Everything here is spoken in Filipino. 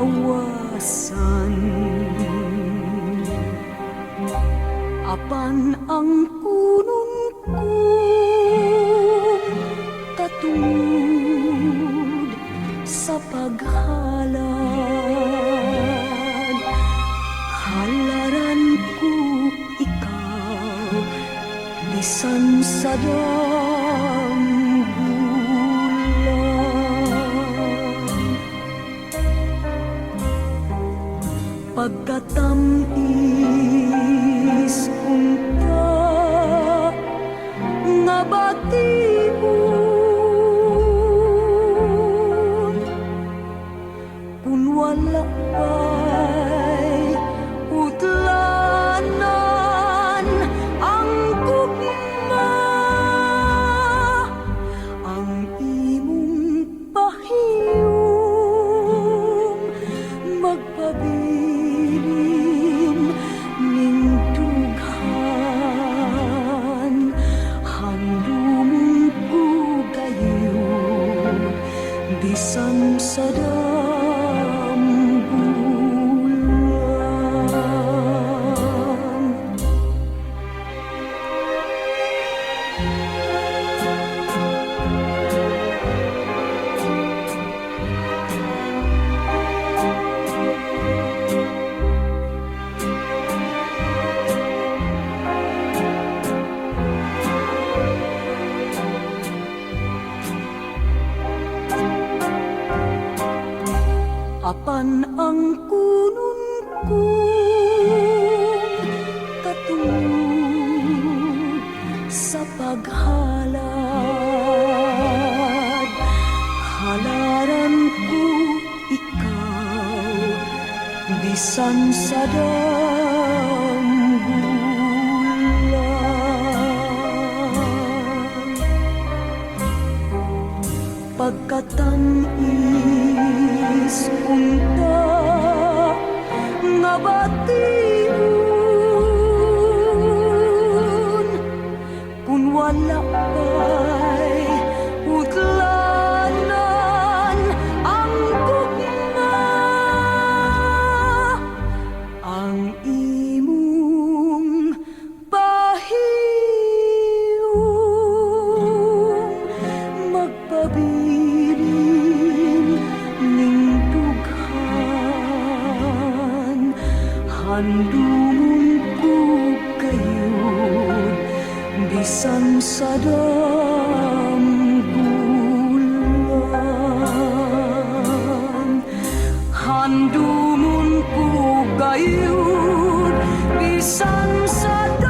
pagawasan. Apan ang kunon kong katungod sa paghalad, halaran ko ikaw bisan sa dambulan. Pagkatamis unta nga batiun, kun wala pa'y utlanan ang gugma, ang imong pahiyong magpabilin ning dughan, handumong ko gayon bisan sa dambulan. Apan ang kunon kong katungod sa paghalad, halaran ko ikaw bisan sa dambulan. Pagkatamis unta nga batiun, kun wala pa'y utlanan ang gugma, ang imong pahiyong magpabilin ning dughan, handumon ko gayon bisan sa dambulan, handumon ko gayon bisan sa dambulan.